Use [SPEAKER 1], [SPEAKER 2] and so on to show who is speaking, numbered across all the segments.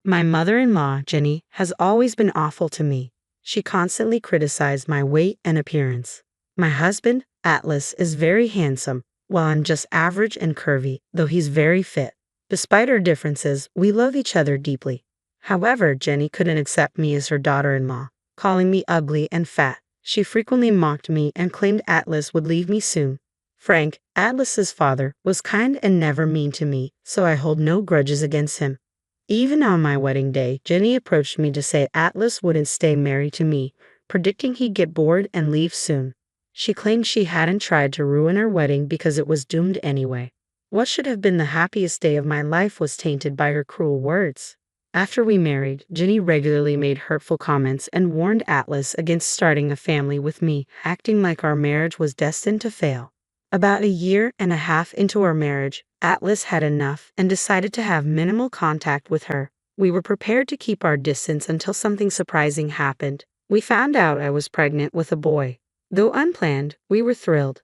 [SPEAKER 1] My mother-in-law, Jenny, has always been awful to me. She constantly criticized my weight and appearance. My husband, Atlas, is very handsome, while I'm just average and curvy, though he's very fit. Despite our differences, we love each other deeply. However, Jenny couldn't accept me as her daughter-in-law, calling me ugly and fat. She frequently mocked me and claimed Atlas would leave me soon. Frank, Atlas's father, was kind and never mean to me, so I hold no grudges against him. Even on my wedding day, Jenny approached me to say Atlas wouldn't stay married to me, predicting he'd get bored and leave soon. She claimed she hadn't tried to ruin our wedding because it was doomed anyway. What should have been the happiest day of my life was tainted by her cruel words. After we married, Jenny regularly made hurtful comments and warned Atlas against starting a family with me, acting like our marriage was destined to fail. About a year and a half into our marriage, Atlas had enough and decided to have minimal contact with her. We were prepared to keep our distance until something surprising happened. We found out I was pregnant with a boy. Though unplanned, we were thrilled.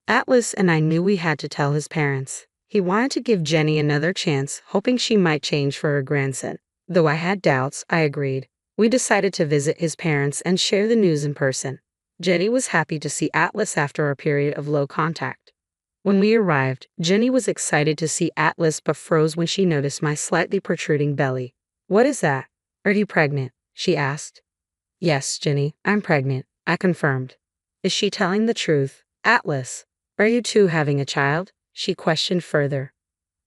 [SPEAKER 1] Atlas and I knew we had to tell his parents. He wanted to give Jenny another chance, hoping she might change for her grandson. Though I had doubts, I agreed. We decided to visit his parents and share the news in person. Jenny was happy to see Atlas after a period of low contact. When we arrived, Jenny was excited to see Atlas but froze when she noticed my slightly protruding belly. "What is that? Are you pregnant?" she asked. "Yes, Jenny, I'm pregnant," I confirmed. "Is she telling the truth? Atlas, are you too having a child?" she questioned further.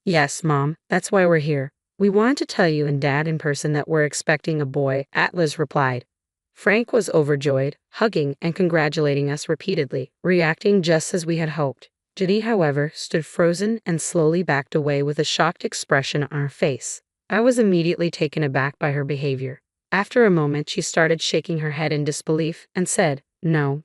[SPEAKER 1] "Yes, Mom, that's why we're here. We wanted to tell you and Dad in person that we're expecting a boy," Atlas replied. Frank was overjoyed, hugging and congratulating us repeatedly, reacting just as we had hoped. Jenny, however, stood frozen and slowly backed away with a shocked expression on her face. I was immediately taken aback by her behavior. After a moment, she started shaking her head in disbelief and said, No,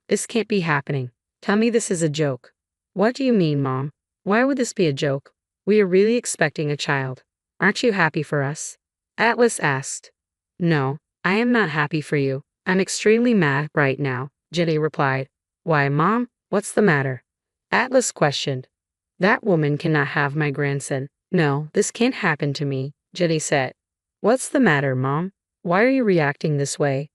[SPEAKER 1] this can't be happening. Tell me this is a joke." "What do you mean, Mom? Why would this be a joke? We are really expecting a child. Aren't you happy for us?" Atlas asked. "No, I am not happy for you. I'm extremely mad right now," Jenny replied. "Why, Mom? What's the matter?" Atlas questioned. "That woman cannot have my grandson. No, this can't happen to me," Jenny said. "What's the matter, Mom? Why are you reacting this way?"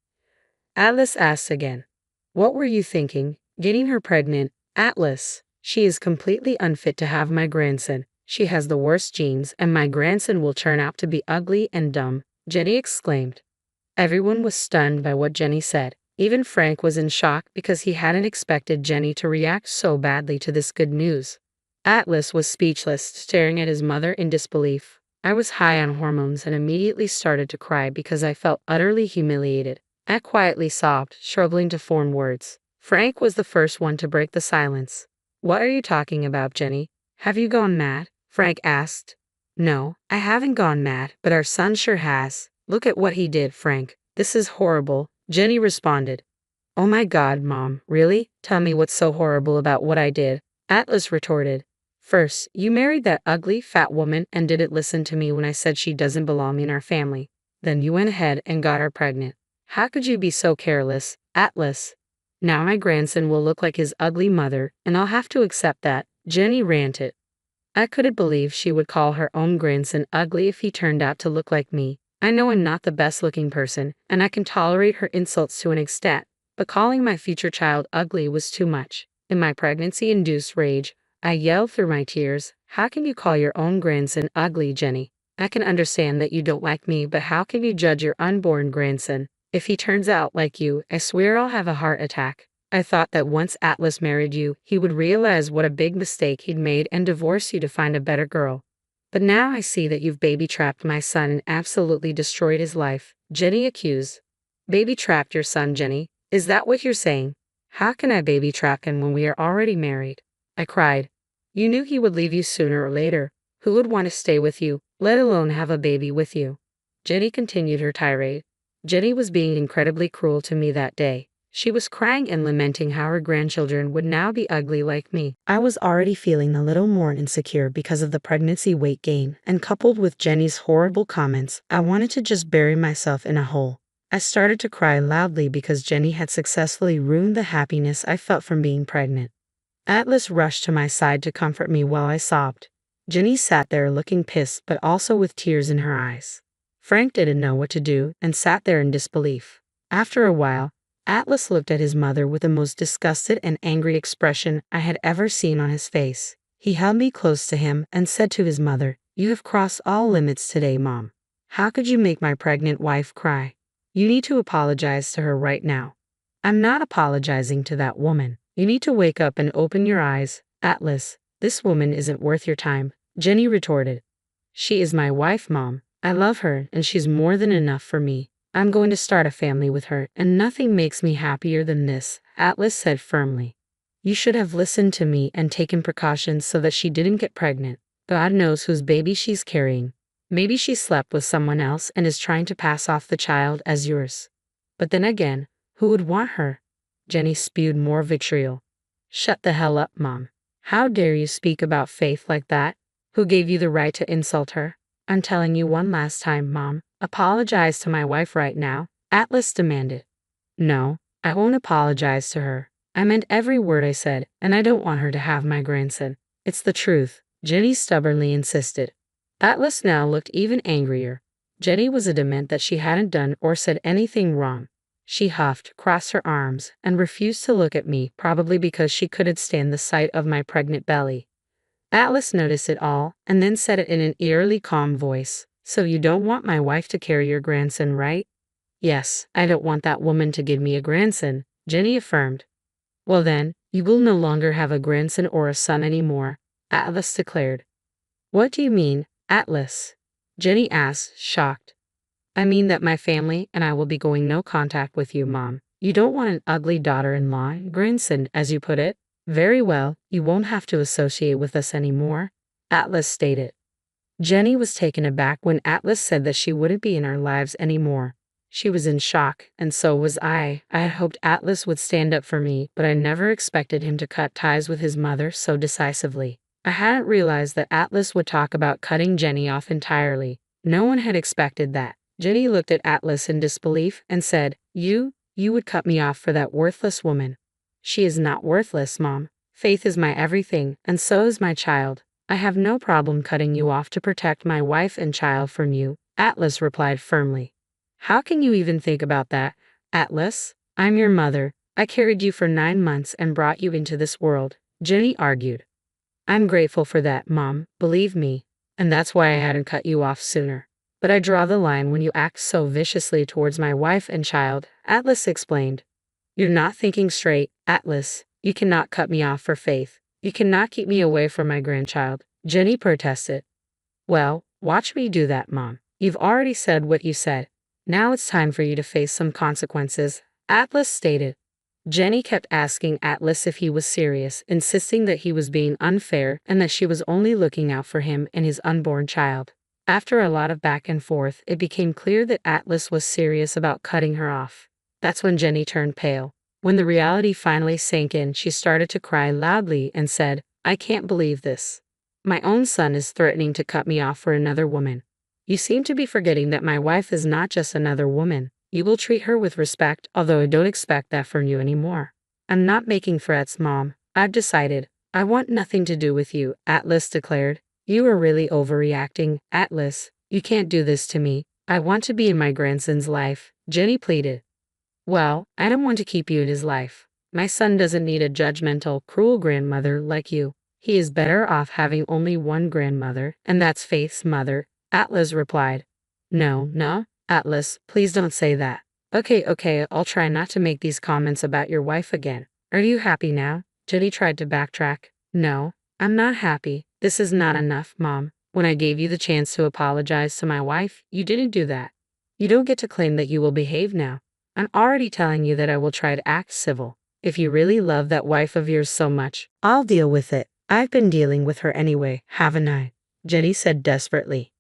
[SPEAKER 1] Atlas asked again. "What were you thinking? Getting her pregnant? Atlas, she is completely unfit to have my grandson. She has the worst genes, and my grandson will turn out to be ugly and dumb," Jenny exclaimed. Everyone was stunned by what Jenny said. Even Frank was in shock because he hadn't expected Jenny to react so badly to this good news. Atlas was speechless, staring at his mother in disbelief. I was high on hormones and immediately started to cry because I felt utterly humiliated. I quietly sobbed, struggling to form words. Frank was the first one to break the silence. "What are you talking about, Jenny? Have you gone mad?" Frank asked. "No, I haven't gone mad, but our son sure has. Look at what he did, Frank. This is horrible," Jenny responded. "Oh my God, Mom, really? Tell me what's so horrible about what I did," Atlas retorted. "First, you married that ugly, fat woman and didn't listen to me when I said she doesn't belong in our family. Then you went ahead and got her pregnant. How could you be so careless, Atlas? Now my grandson will look like his ugly mother, and I'll have to accept that," Jenny ranted. I couldn't believe she would call her own grandson ugly if he turned out to look like me. I know I'm not the best-looking person, and I can tolerate her insults to an extent, but calling my future child ugly was too much. In my pregnancy-induced rage, I yelled through my tears, "How can you call your own grandson ugly, Jenny? I can understand that you don't like me, but how can you judge your unborn grandson? If he turns out like you, I swear I'll have a heart attack." I thought that once Atlas married you, he would realize what a big mistake he'd made and divorce you to find a better girl. But now I see that you've baby-trapped my son and absolutely destroyed his life, Jenny accused. "Baby-trapped your son, Jenny? Is that what you're saying? How can I baby-trap him when we are already married?" I cried. "You knew he would leave you sooner or later. Who would want to stay with you, let alone have a baby with you?" Jenny continued her tirade. Jenny was being incredibly cruel to me that day. She was crying and lamenting how her grandchildren would now be ugly like me. I was already feeling a little more insecure because of the pregnancy weight gain, and coupled with Jenny's horrible comments, I wanted to just bury myself in a hole. I started to cry loudly because Jenny had successfully ruined the happiness I felt from being pregnant. Atlas rushed to my side to comfort me while I sobbed. Jenny sat there looking pissed but also with tears in her eyes. Frank didn't know what to do and sat there in disbelief. After a while, Atlas looked at his mother with the most disgusted and angry expression I had ever seen on his face. He held me close to him and said to his mother, "You have crossed all limits today, Mom. How could you make my pregnant wife cry? You need to apologize to her right now." "I'm not apologizing to that woman. You need to wake up and open your eyes, Atlas. This woman isn't worth your time," Jenny retorted. "She is my wife, Mom. I love her and she's more than enough for me. I'm going to start a family with her and nothing makes me happier than this," Atlas said firmly. "You should have listened to me and taken precautions so that she didn't get pregnant. God knows whose baby she's carrying. Maybe she slept with someone else and is trying to pass off the child as yours. But then again, who would want her?" Jenny spewed more vitriol. "Shut the hell up, Mom. How dare you speak about Faith like that? Who gave you the right to insult her? I'm telling you one last time, Mom. Apologize to my wife right now," Atlas demanded. "No, I won't apologize to her. I meant every word I said, and I don't want her to have my grandson. It's the truth," Jenny stubbornly insisted. Atlas now looked even angrier. Jenny was adamant that she hadn't done or said anything wrong. She huffed, crossed her arms, and refused to look at me, probably because she couldn't stand the sight of my pregnant belly. Atlas noticed it all, and then said it in an eerily calm voice. "So you don't want my wife to carry your grandson, right?" "Yes, I don't want that woman to give me a grandson," Jenny affirmed. "Well then, you will no longer have a grandson or a son anymore," Atlas declared. "What do you mean, Atlas?" Jenny asked, shocked. "I mean that my family and I will be going no contact with you, Mom. You don't want an ugly daughter-in-law, grandson, as you put it. Very well, you won't have to associate with us anymore," Atlas stated. Jenny was taken aback when Atlas said that she wouldn't be in our lives anymore. She was in shock, and so was I. I had hoped Atlas would stand up for me, but I never expected him to cut ties with his mother so decisively. I hadn't realized that Atlas would talk about cutting Jenny off entirely. No one had expected that. Jenny looked at Atlas in disbelief and said, You would cut me off for that worthless woman." "She is not worthless, Mom. Faith is my everything, and so is my child. I have no problem cutting you off to protect my wife and child from you," Atlas replied firmly. "How can you even think about that, Atlas? I'm your mother. I carried you for 9 months and brought you into this world," Jenny argued. "I'm grateful for that, Mom, believe me, and that's why I hadn't cut you off sooner. But I draw the line when you act so viciously towards my wife and child," Atlas explained. "You're not thinking straight, Atlas. You cannot cut me off for Faith. You cannot keep me away from my grandchild," Jenny protested. "Well, watch me do that, Mom. You've already said what you said. Now it's time for you to face some consequences," Atlas stated. Jenny kept asking Atlas if he was serious, insisting that he was being unfair and that she was only looking out for him and his unborn child. After a lot of back and forth, it became clear that Atlas was serious about cutting her off. That's when Jenny turned pale. When the reality finally sank in, she started to cry loudly and said, "I can't believe this. My own son is threatening to cut me off for another woman. You seem to be forgetting that my wife is not just another woman. You will treat her with respect, although I don't expect that from you anymore." "I'm not making threats, Mom. I've decided. I want nothing to do with you," Atlas declared. "You are really overreacting, Atlas. You can't do this to me. I want to be in my grandson's life," Jenny pleaded. "Well, I don't want to keep you in his life. My son doesn't need a judgmental, cruel grandmother like you. He is better off having only one grandmother, and that's Faith's mother," Atlas replied. No, Atlas, please don't say that." Okay, I'll try not to make these comments about your wife again. Are you happy now?" Jenny tried to backtrack. "No, I'm not happy. This is not enough, Mom. When I gave you the chance to apologize to my wife, you didn't do that. You don't get to claim that you will behave now. I'm already telling you that I will try to act civil. If you really love that wife of yours so much, I'll deal with it. I've been dealing with her anyway, haven't I?" Jenny said desperately.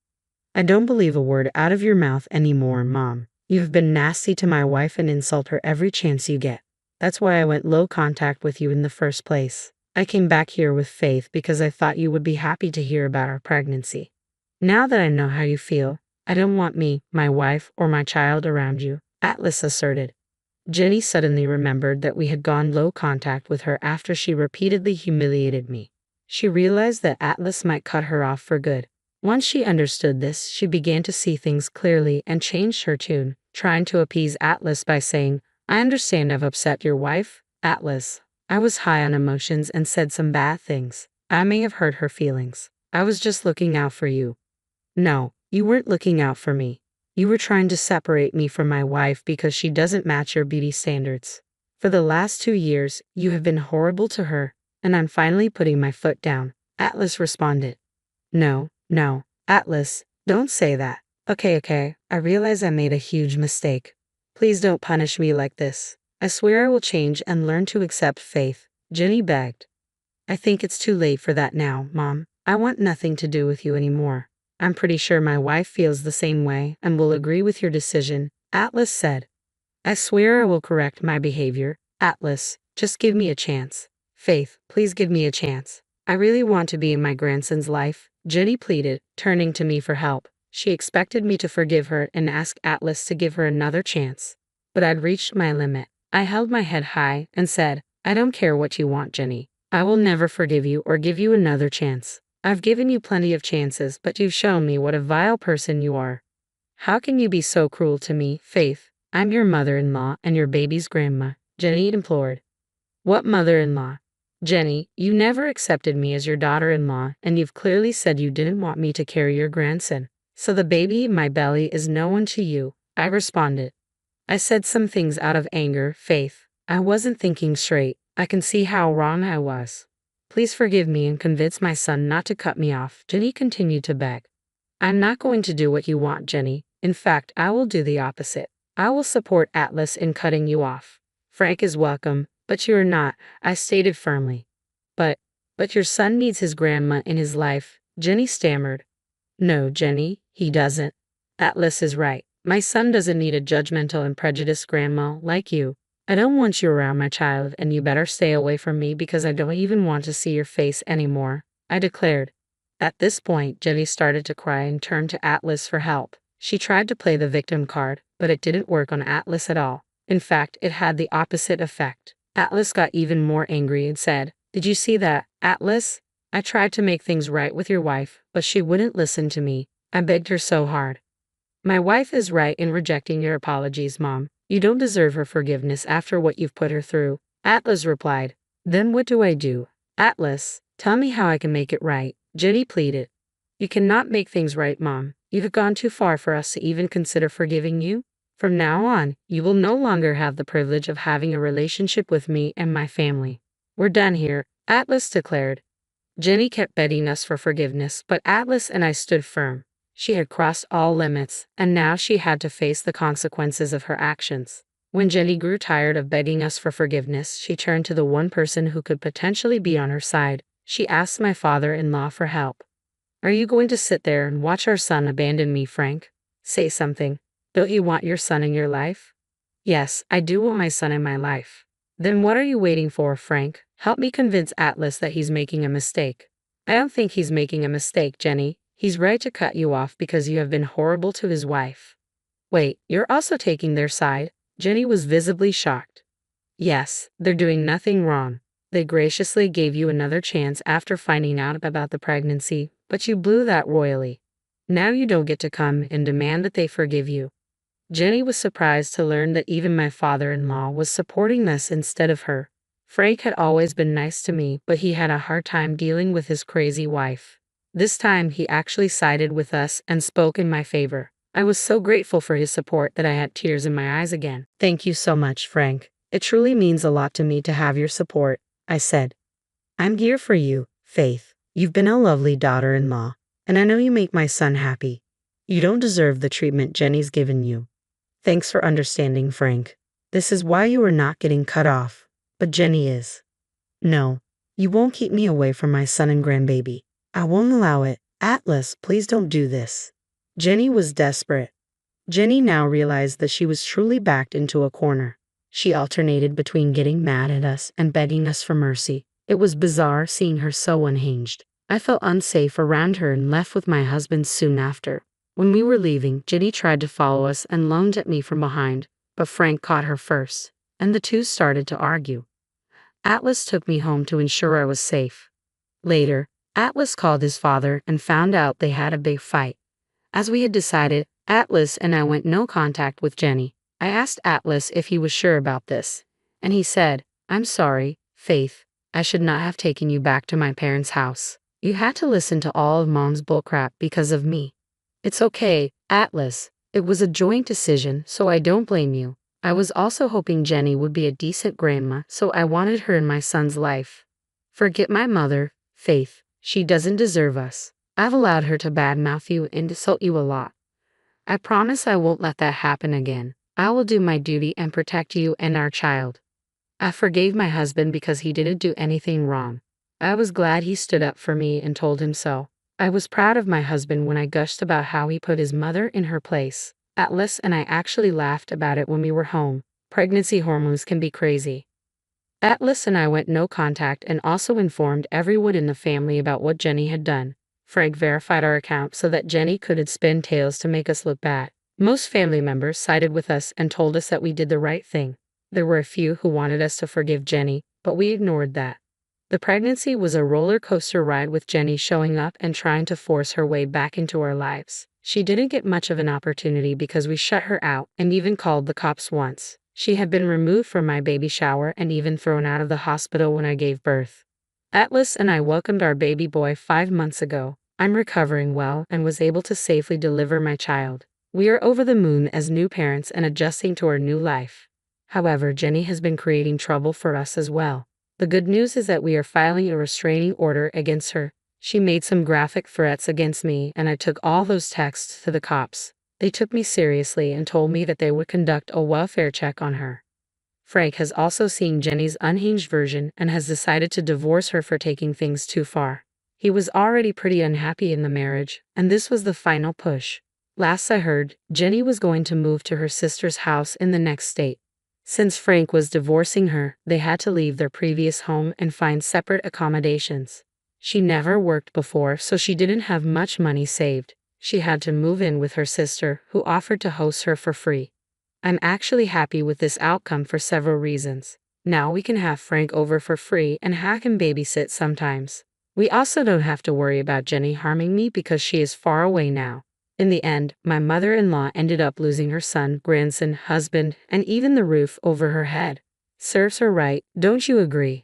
[SPEAKER 1] "I don't believe a word out of your mouth anymore, Mom. You've been nasty to my wife and insult her every chance you get. That's why I went low contact with you in the first place. I came back here with Faith because I thought you would be happy to hear about our pregnancy. Now that I know how you feel, I don't want me, my wife, or my child around you," Atlas asserted. Jenny suddenly remembered that we had gone low contact with her after she repeatedly humiliated me. She realized that Atlas might cut her off for good. Once she understood this, she began to see things clearly and changed her tune, trying to appease Atlas by saying, I understand I've upset your wife, Atlas. I was high on emotions and said some bad things. I may have hurt her feelings. I was just looking out for you. No, you weren't looking out for me. You were trying to separate me from my wife because she doesn't match your beauty standards. For the last 2 years, you have been horrible to her, and I'm finally putting my foot down, Atlas responded. No, Atlas, don't say that. Okay, I realize I made a huge mistake. Please don't punish me like this. I swear I will change and learn to accept faith, Jenny begged. I think it's too late for that now, Mom. I want nothing to do with you anymore. I'm pretty sure my wife feels the same way and will agree with your decision, Atlas said. I swear I will correct my behavior, Atlas, just give me a chance. Faith, please give me a chance. I really want to be in my grandson's life, Jenny pleaded, turning to me for help. She expected me to forgive her and ask Atlas to give her another chance. But I'd reached my limit. I held my head high and said, I don't care what you want, Jenny. I will never forgive you or give you another chance. I've given you plenty of chances, but you've shown me what a vile person you are. How can you be so cruel to me, Faith? I'm your mother-in-law and your baby's grandma, Jenny implored. What mother-in-law? Jenny, you never accepted me as your daughter-in-law, and you've clearly said you didn't want me to carry your grandson. So the baby in my belly is no one to you, I responded. I said some things out of anger, Faith. I wasn't thinking straight. I can see how wrong I was. Please forgive me and convince my son not to cut me off, Jenny continued to beg. I'm not going to do what you want, Jenny. In fact, I will do the opposite. I will support Atlas in cutting you off. Frank is welcome, but you are not, I stated firmly. But your son needs his grandma in his life, Jenny stammered. No, Jenny, he doesn't. Atlas is right. My son doesn't need a judgmental and prejudiced grandma like you. I don't want you around my child, and you better stay away from me because I don't even want to see your face anymore, I declared. At this point, Jenny started to cry and turned to Atlas for help. She tried to play the victim card, but it didn't work on Atlas at all. In fact, it had the opposite effect. Atlas got even more angry and said, Did you see that, Atlas? I tried to make things right with your wife, but she wouldn't listen to me. I begged her so hard. My wife is right in rejecting your apologies, Mom. You don't deserve her forgiveness after what you've put her through, Atlas replied. Then what do I do? Atlas, tell me how I can make it right, Jenny pleaded. You cannot make things right, Mom. You've gone too far for us to even consider forgiving you. From now on, you will no longer have the privilege of having a relationship with me and my family. We're done here, Atlas declared. Jenny kept begging us for forgiveness, but Atlas and I stood firm. She had crossed all limits, and now she had to face the consequences of her actions. When Jenny grew tired of begging us for forgiveness, she turned to the one person who could potentially be on her side. She asked my father-in-law for help. Are you going to sit there and watch our son abandon me, Frank? Say something. Don't you want your son in your life? Yes, I do want my son in my life. Then what are you waiting for, Frank? Help me convince Atlas that he's making a mistake. I don't think he's making a mistake, Jenny. He's right to cut you off because you have been horrible to his wife. Wait, you're also taking their side? Jenny was visibly shocked. Yes, they're doing nothing wrong. They graciously gave you another chance after finding out about the pregnancy, but you blew that royally. Now you don't get to come and demand that they forgive you. Jenny was surprised to learn that even my father-in-law was supporting this instead of her. Frank had always been nice to me, but he had a hard time dealing with his crazy wife. This time he actually sided with us and spoke in my favor. I was so grateful for his support that I had tears in my eyes again. Thank you so much, Frank. It truly means a lot to me to have your support, I said. I'm here for you, Faith. You've been a lovely daughter-in-law, and I know you make my son happy. You don't deserve the treatment Jenny's given you. Thanks for understanding, Frank. This is why you are not getting cut off, but Jenny is. No, you won't keep me away from my son and grandbaby. I won't allow it. Atlas, please don't do this. Jenny was desperate. Jenny now realized that she was truly backed into a corner. She alternated between getting mad at us and begging us for mercy. It was bizarre seeing her so unhinged. I felt unsafe around her and left with my husband soon after. When we were leaving, Jenny tried to follow us and lunged at me from behind, but Frank caught her first, and the two started to argue. Atlas took me home to ensure I was safe. Later, Atlas called his father and found out they had a big fight. As we had decided, Atlas and I went no contact with Jenny. I asked Atlas if he was sure about this, and he said, "I'm sorry, Faith. I should not have taken you back to my parents' house. You had to listen to all of Mom's bullcrap because of me." "It's okay, Atlas. It was a joint decision, so I don't blame you. I was also hoping Jenny would be a decent grandma, so I wanted her in my son's life. Forget my mother, Faith. She doesn't deserve us. I've allowed her to badmouth you and insult you a lot. I promise I won't let that happen again. I will do my duty and protect you and our child." I forgave my husband because he didn't do anything wrong. I was glad he stood up for me and told him so. I was proud of my husband when I gushed about how he put his mother in her place. Atlas and I actually laughed about it when we were home. Pregnancy hormones can be crazy. Atlas and I went no contact and also informed everyone in the family about what Jenny had done. Frank verified our account so that Jenny couldn't spin tales to make us look bad. Most family members sided with us and told us that we did the right thing. There were a few who wanted us to forgive Jenny, but we ignored that. The pregnancy was a roller coaster ride with Jenny showing up and trying to force her way back into our lives. She didn't get much of an opportunity because we shut her out and even called the cops once. She had been removed from my baby shower and even thrown out of the hospital when I gave birth. Atlas and I welcomed our baby boy 5 months ago. I'm recovering well and was able to safely deliver my child. We are over the moon as new parents and adjusting to our new life. However, Jenny has been creating trouble for us as well. The good news is that we are filing a restraining order against her. She made some graphic threats against me and I took all those texts to the cops. They took me seriously and told me that they would conduct a welfare check on her. Frank has also seen Jenny's unhinged version and has decided to divorce her for taking things too far. He was already pretty unhappy in the marriage, and this was the final push. Last I heard, Jenny was going to move to her sister's house in the next state. Since Frank was divorcing her, they had to leave their previous home and find separate accommodations. She never worked before, so she didn't have much money saved. She had to move in with her sister, who offered to host her for free. I'm actually happy with this outcome for several reasons. Now we can have Frank over for free and have him babysit sometimes. We also don't have to worry about Jenny harming me because she is far away now. In the end, my mother-in-law ended up losing her son, grandson, husband, and even the roof over her head. Serves her right, don't you agree?